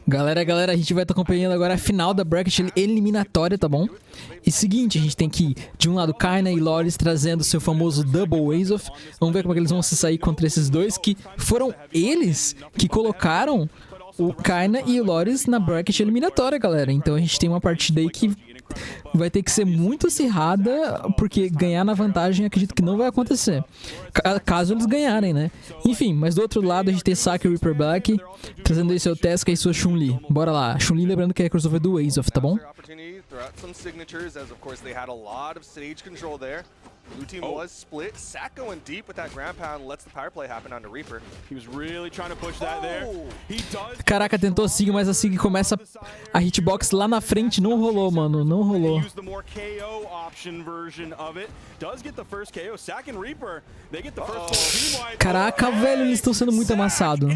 Galera, a gente vai estar acompanhando agora a final da bracket eliminatória, tá bom? E seguinte, a gente tem aqui, de um lado, Kaina e Loris trazendo seu famoso Double Ace-Off. Vamos ver como é que eles vão se sair contra esses dois, que foram eles que colocaram o Kaina e o Loris na bracket eliminatória, galera. Então a gente tem uma partida aí que vai ter que ser muito acirrada, porque ganhar na vantagem acredito que não vai acontecer. Caso eles ganharem, né? Enfim, mas do outro lado a gente tem Saki e Reaper Black, trazendo aí seu Tesca e sua Chun-Li. Bora lá. Chun-Li lembrando que é crossover do Ace-Off, tá bom? Blue team was split. Sack going deep with that ground pound lets the power play happen onto Reaper. He was really trying to push that there. He does. Caraca, tentou a Sig, mas a Sig começa a hitbox lá na frente. Não rolou, mano. Não rolou. Use the more KO option version of it. Does get the first KO. Sack and Reaper, they get the first team wide. Caraca, velho, eles estão sendo muito amassados.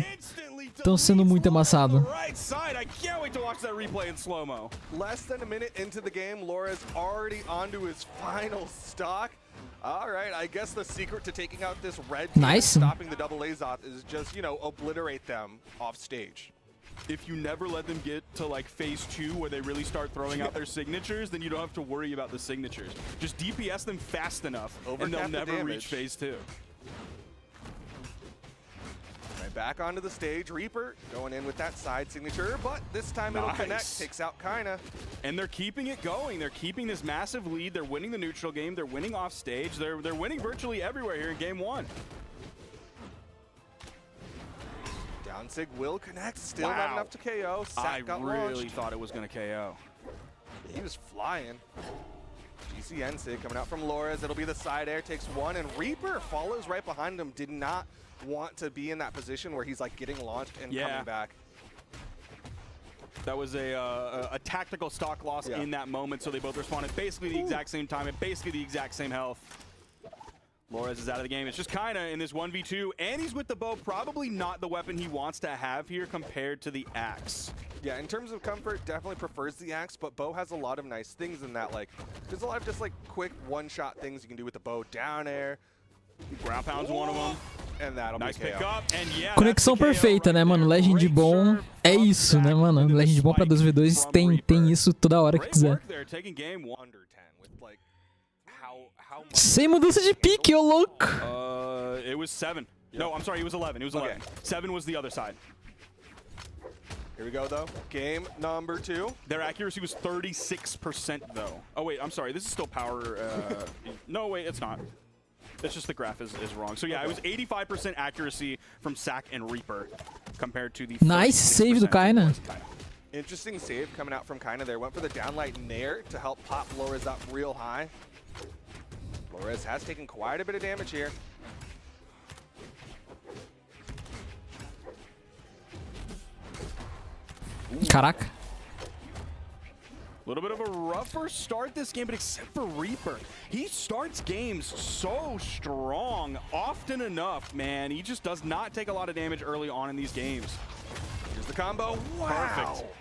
Estão sendo muito amassados. Right side. I can't wait to watch that replay in slow-mo. Less than a minute into the game, Laura's already onto his final stock. Alright, I guess the secret to taking out this red team and stopping the double A's off is just, you know, obliterate them off stage. If you never let them get to like phase 2 where they really start throwing out their signatures, then you don't have to worry about the signatures. Just DPS them fast enough and they'll never reach phase 2. Right back onto the stage, Reaper going in with that side signature, but this time it'll connect, takes out Kaina. And they're keeping it going. They're keeping this massive lead. They're winning the neutral game. They're winning off stage. They're winning virtually everywhere here in game 1. Downsig will connect, still not enough to KO. Sack got really thought it was going to KO. He was flying. GC Nsig coming out from Loras. It'll be the side air, takes one, and Reaper follows right behind him. Did not want to be in that position where he's like getting launched and coming back. That was a tactical stock loss in that moment, so they both responded basically the exact same time and basically the exact same health. Loras is out of the game. It's just Kaina in this 1v2, and he's with the bow. Probably not the weapon he wants to have here compared to the axe. Yeah, in terms of comfort, definitely prefers the axe, but bow has a lot of nice things in that. Like, there's a lot of just like quick one-shot things you can do with the bow. Down air. Ground pound's one of them. And that'll nice be KO. pick up, and yeah, Conexão perfeita, né, mano? Legend bom é isso, né, mano? Legend bom pra 2v2 tem isso toda hora que quiser. Sem mudança de pique, ô louco! It was 7. No, I'm sorry, it was 11. It was 11. 7 was the other side. Here we go, though. Game number 2. Their accuracy was 36%, though. Oh, wait, I'm sorry. This is still power. No, wait, it's not. It's just the graph is wrong. So, yeah, it was 85% accuracy from Sack and Reaper compared to the nice save do Kaina. Interesting save coming out from Kaina there. Went for the downlight nair to help pop Loras up real high. Loras has taken quite a bit of damage here. Caraca. A little bit of a rougher start this game, but except for Reaper, he starts games so strong often enough, man. He just does not take a lot of damage early on in these games. Here's the combo. Wow. Perfect.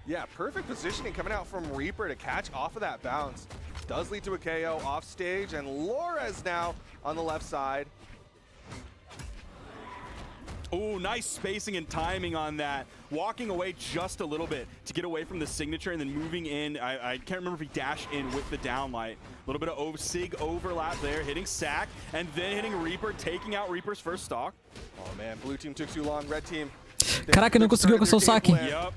Yeah, perfect positioning coming out from Reaper to catch off of that bounce. Does lead to a KO off stage, and Loras now on the left side. Oh, nice spacing and timing on that. Walking away just a little bit to get away from the signature and then moving in. I can't remember if he dashed in with the downlight. A little bit of Sig overlap there, hitting Sack, and then hitting Reaper, taking out Reaper's first stock. Oh man, blue team took too long, red team. Caraca, não conseguiu alcançar o saque. Yep.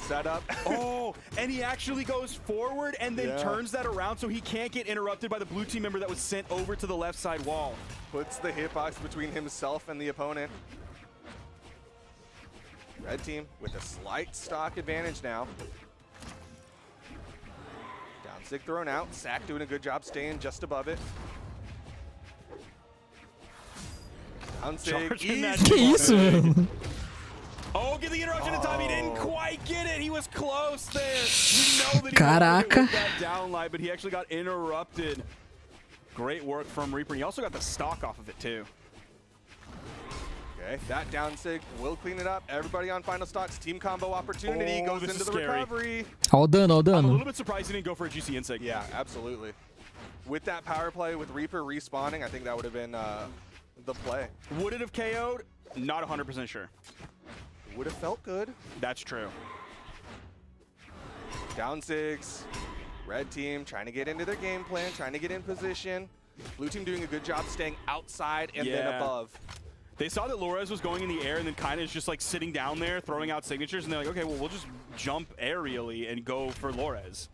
Setup. Oh, and he actually goes forward and then turns that around so he can't get interrupted by the blue team member that was sent over to the left side wall. Puts the hitbox between himself and the opponent. Red team with a slight stock advantage now. Downsig thrown out. Sack doing a good job staying just above it. Downsig easy. Que isso, mano? Oh, get the interruption in time. He didn't quite get it. He was close there. You know that he Caraca. with that downlight, but he actually got interrupted. Great work from Reaper. He also got the stock off of it, too. Okay, that Downsig will clean it up. Everybody on final stocks. Team combo opportunity goes into the recovery. Ó o dano, ó o I'm a dano. little bit surprised he didn't go for a GC Insig. Yeah, absolutely. With that power play, with Reaper respawning, I think that would have been the play. Would it have KO'd? Not 100% sure. Would have felt good. That's true. Down 6. Red team trying to get into their game plan, trying to get in position. Blue team doing a good job staying outside and then above. They saw that Lorez was going in the air and then kind of is just like sitting down there throwing out signatures, and they're like, okay, well, we'll just jump aerially and go for Lorez.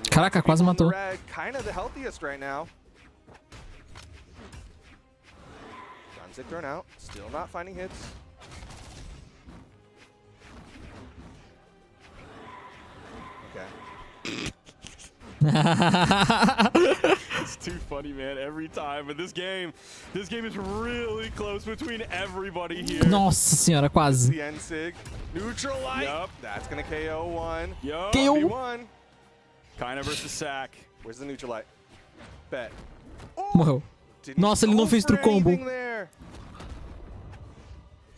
Caraca, quase matou. Red, kind of the healthiest right now. Gunzik thrown out, still not finding hits. Okay. It's too funny, man, every time. But this game is really close between everybody here. Nossa senhora, quase. The N-Sig. Neutral light. Yup. That's going to KO one. Yup. KO. V1. Kinda versus Sack. Where's the neutral light? Bet. Morreu. Didn't Nossa, ele go não fez for true combo. anything there.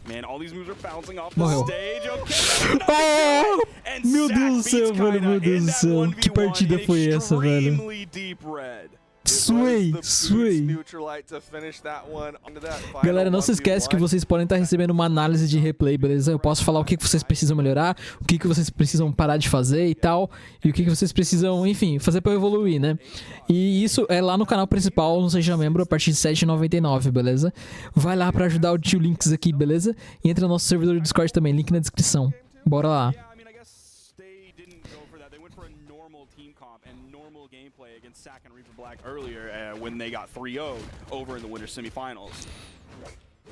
Man, all these moves are bouncing off the Morreu. stage. Okay. Oh, And meu Sack Deus do beats céu, velho, Kinda meu Deus in do that céu. 1v1 Que partida in foi essa, velho? extremely deep red. Suei, suei. Galera, não se esquece que vocês podem estar recebendo uma análise de replay, beleza? Eu posso falar o que vocês precisam melhorar, o que vocês precisam parar de fazer e tal, e o que vocês precisam, enfim, fazer pra evoluir, né? E isso é lá no canal principal, não seja membro, a partir de R$ 7,99, beleza? Vai lá pra ajudar o tio Links aqui, beleza? E entra no nosso servidor do Discord também, link na descrição. Bora lá. Gameplay against Sack and Reaper Black earlier when they got 3-0'd over in the winter semifinals.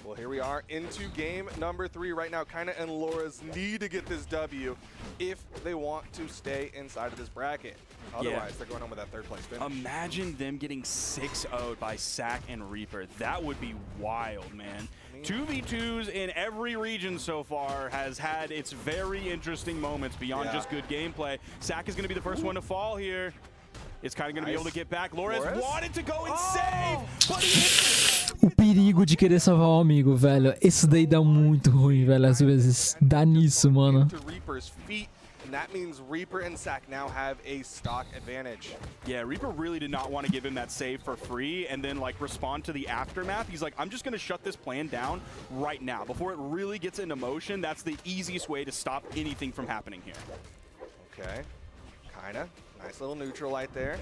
Well, here we are into game number 3 right now. Kinda and Loras need to get this W if they want to stay inside of this bracket. Otherwise, they're going on with that 3rd place finish. Imagine them getting 6-0'd by Sack and Reaper. That would be wild, man. 2v2s in every region so far has had its very interesting moments beyond just good gameplay. Sack is going to be the first one to fall here. It's kind of going to be able to get back. Lorez wanted to go and save, but he... O perigo de querer salvar o amigo, velho. Isso daí dá muito ruim, velho, às vezes. Dá nisso, mano. Reaper's feet, and that means Reaper and Sack now have a stock advantage. Yeah, Reaper really did not want to give him that save for free and then like respond to the aftermath. He's like, I'm just going to shut this plan down right now. Before it really gets into motion, that's the easiest way to stop anything from happening here. Okay, kinda. Nice little neutral light there.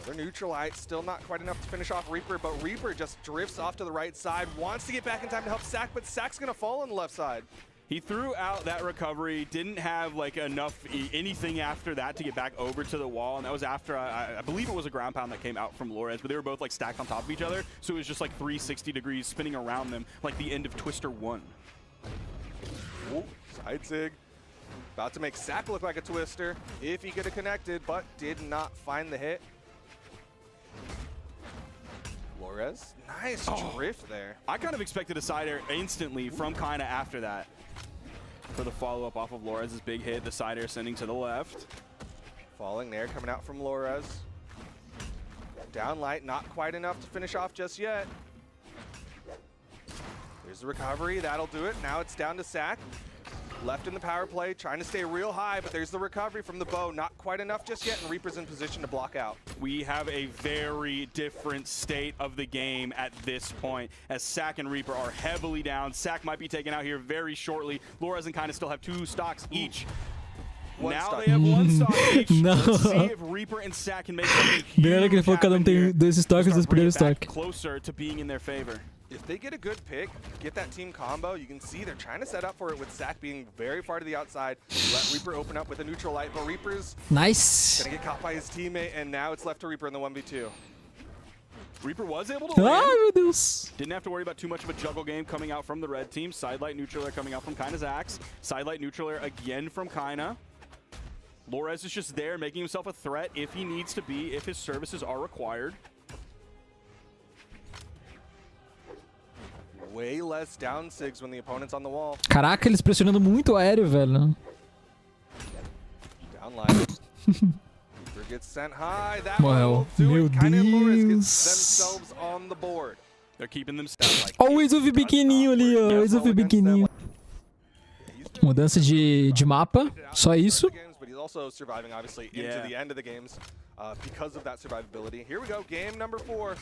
Another neutral light, still not quite enough to finish off Reaper, but Reaper just drifts off to the right side, wants to get back in time to help Sack, but Sack's gonna fall on the left side. He threw out that recovery, didn't have like enough anything after that to get back over to the wall, and that was after, I believe it was a ground pound that came out from Lorez, but they were both like stacked on top of each other, so it was just like 360 degrees spinning around them, like the end of Twister 1. Ooh, side sig. About to make Sack look like a twister if he could have connected, but did not find the hit. Lorez, nice drift there. I kind of expected a side air instantly from Kinda after that. For the follow-up off of Lorez's big hit, the side air sending to the left. Falling there, coming out from Lorez. Down light, not quite enough to finish off just yet. There's the recovery, that'll do it. Now it's down to Sack. Left in the power play, trying to stay real high, but there's the recovery from the bow. Not quite enough just yet, and Reaper's in position to block out. We have a very different state of the game at this point, as Sack and Reaper are heavily down. Sack might be taken out here very shortly. Lorez and Kinda still have 2 stocks each. Now they have 1 stock each. Let's see if Reaper and Sack can make something huge Que ele falou que cada tem 2 estoques, 2 primeiros estoques. Closer to being in their favor. If they get a good pick, get that team combo, you can see they're trying to set up for it with Sack being very far to the outside. Let Reaper open up with a neutral light, but Reaper's Nice. gonna get caught by his teammate, and now it's left to Reaper in the 1v2. Reaper was able to win. Ai, meu Deus. Didn't have to worry about too much of a juggle game coming out from the red team. Sidelight neutral air coming out from Kinda's axe. Sidelight neutral air again from Kinda. Lorez is just there making himself a threat if he needs to be, if his services are required. Way less down sigs when the opponent's on the wall. Caraca, eles pressionando muito o aéreo, velho. Down line. Reaper gets sent high. That Well, will do meu it. Kinda and Lorez get Deus. themselves on the board. They're keeping them Ó o Exuf pequenininho ali, ó. O Exuf pequenininho. Mudança de mapa, só isso. But he's also surviving, obviously, into the end of the games because of that survivability. Here we go, game number 4.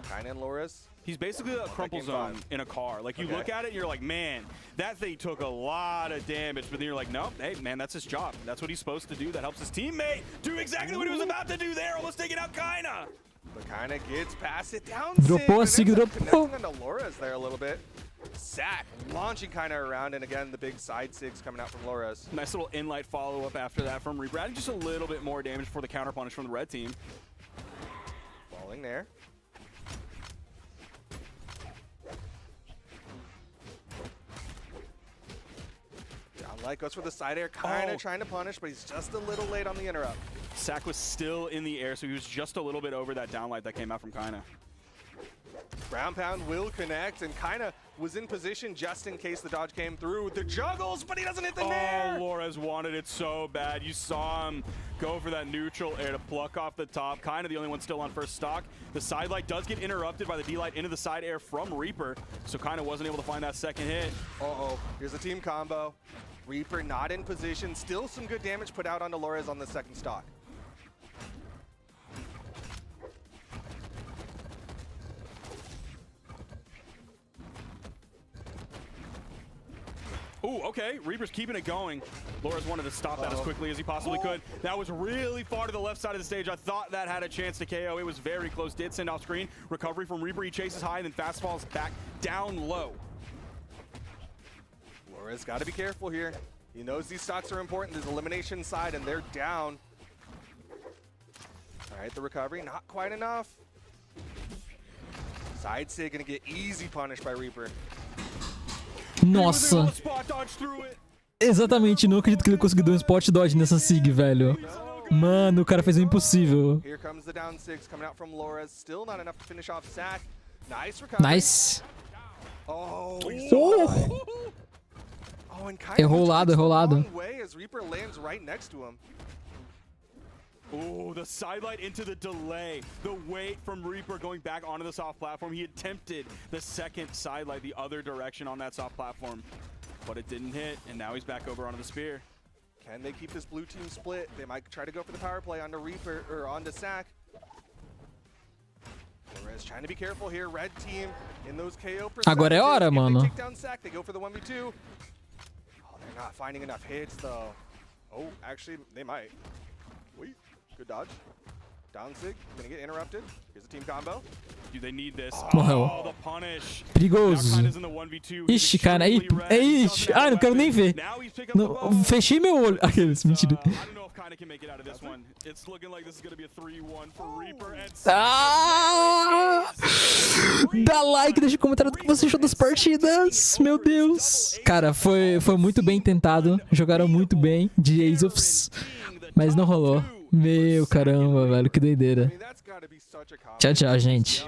Kaina and Loras. He's basically a crumple zone in a car. Like, you look at it and you're like, man, that thing took a lot of damage. But then you're like, no, hey, man, that's his job. That's what he's supposed to do. That helps his teammate do exactly what he was about to do there, almost taking out Kaina. But Kaina gets past it down. Dropou, Sig dropou. Connecting onto Loras there a little bit. Sack launching Kaina around, and again, the big side sigs coming out from Loras. Nice little in-light follow-up after that from Reaper. Adding just a little bit more damage for the counter punish from the red team. Falling there. Downlight goes for the side air, Kaina trying to punish, but he's just a little late on the interrupt. Sack was still in the air, so he was just a little bit over that downlight that came out from Kaina. Ground pound will connect, and Kaina was in position just in case the dodge came through. The juggles, but he doesn't hit the nair! Loras wanted it so bad. You saw him go for that neutral air to pluck off the top. Kaina the only one still on first stock. The side light does get interrupted by the D-light into the side air from Reaper, so Kaina wasn't able to find that second hit. Uh-oh, here's a team combo. Reaper not in position. Still some good damage put out onto Loras on the second stock. Ooh, okay. Reaper's keeping it going. Loras wanted to stop that as quickly as he possibly could. That was really far to the left side of the stage. I thought that had a chance to KO. It was very close. Did send off screen. Recovery from Reaper. He chases high and then fast falls back down low. Loras got to be careful here. He knows these stocks are important. There's elimination side, and they're down. All right, the recovery, not quite enough. Side sig gonna get easy punished by Reaper. Nossa. Exatamente, não acredito que ele conseguiu dar um spot dodge nessa Sig, velho. Mano, o cara fez o impossível. Here comes the down six coming out from Loras. Still not enough to finish off Sack. Nice recovery. Nice. Oh, and Errou o lado, errou o lado. As Reaper lands right next to him. Ooh, the sidelight into the delay. The wait from Reaper going back onto the soft platform. He attempted the second sidelight the other direction on that soft platform, but it didn't hit, and now he's back over onto the spear. Can they keep this blue team split? They might try to go for the power play onto Reaper, or onto Sack. Loras trying to be careful here. Red team in those KO percentages. Agora é hora, mano. They take down Sack, they go for the 1v2. Oh, they're not finding enough hits, though. Oh, actually, they might. Wait. Good dodge. Down sig, gonna get interrupted. Here's a team combo. Dude, they need this. Morreu. Oh, the punish. Perigoso. Ixi, cara, aí. Ixi, ai, não quero nem ver. Não, fechei meu olho. Aqueles, mentira. Ah! Dá like, deixa um comentário do que você achou das partidas. Meu Deus. Cara, foi muito bem tentado. Jogaram muito bem de Azofs, mas não rolou. Meu caramba, velho, que doideira. Tchau, tchau, gente.